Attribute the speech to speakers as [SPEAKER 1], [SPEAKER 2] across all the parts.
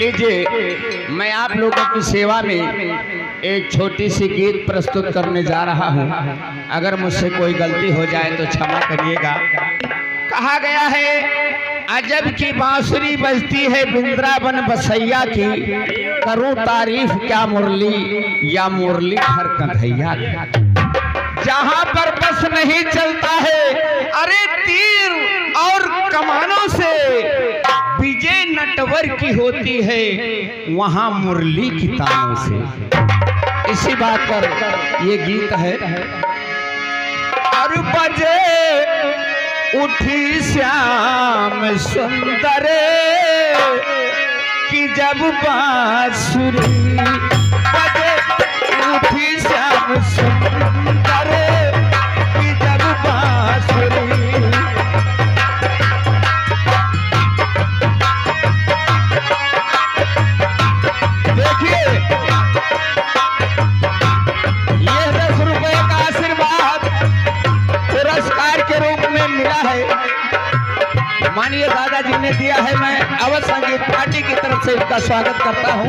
[SPEAKER 1] लीजिए, मैं आप लोगों की सेवा में एक छोटी सी गीत प्रस्तुत करने जा रहा हूं। अगर मुझसे कोई गलती हो जाए तो क्षमा करिएगा। कहा गया है, अजब की बांसुरी बजती है वृंदावन बसैया की, करूं तारीफ क्या मुरली या मुरली हर कन्हैया की। जहां पर बस नहीं चलता है, अरे तीर और कमानों से विजय नटवर की होती है, वहां मुरली की तानों से। इसी बात पर ये गीत है। और बजे उठी श्याम सुंदर की जब बांसुरी, बजे उठी श्याम सुंदर की जब बांसुरी। देखिए, ये 10 रुपए का आशीर्वाद पुरस्कार के रूप में मिला है, माननीय दादाजी ने दिया है। मैं अवध संगीत पार्टी की तरफ से इसका स्वागत करता हूं।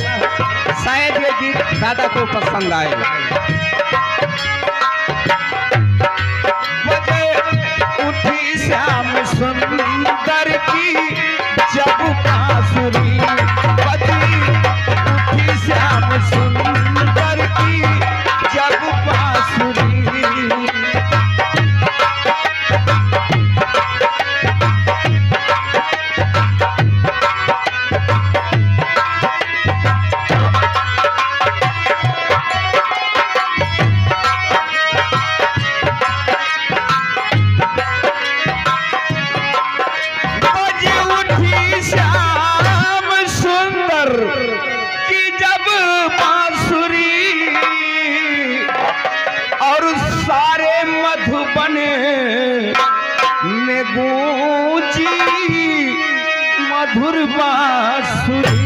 [SPEAKER 1] शायद ये गीत दादा को पसंद आएगा। बजे उठी श्याम सुंदर की जब बांसुरी, बजी उठी श्याम सुंदर की जब बांसुरी। मधुर बांसुरी, सारे मधुबन में गूंजी मधुर बांसुरी।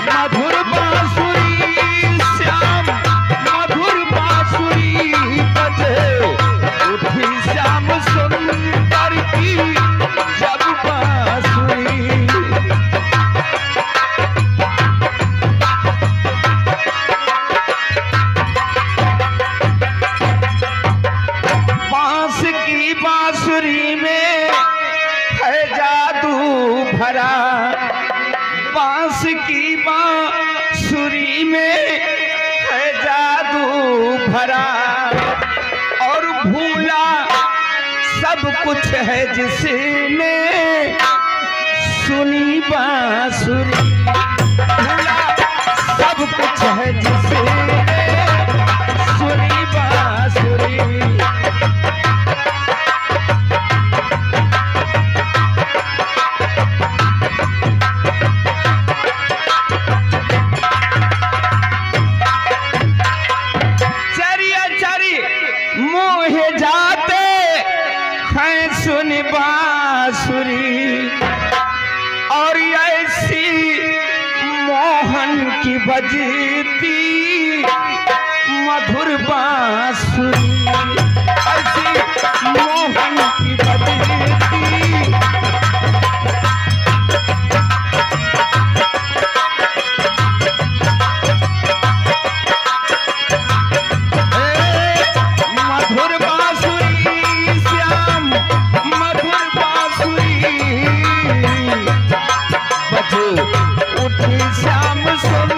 [SPEAKER 1] मधुर बांसुरी श्याम मधुर बांसुरी, बजे उठी श्याम सुंदर की जब बांसुरी। बांसुरी में है जादू भरा, बांस की बांसुरी में है जादू भरा। और भूला सब कुछ है जिसने सुनी बांसुरी, भूला सब कुछ है जिसने सुनी बांसुरी। जाते हैं सुन बांसुरी, और ऐसी मोहन की बजती मधुर बांसुरी, ऐसी मोहन की बजती। उठी श्याम सुंदर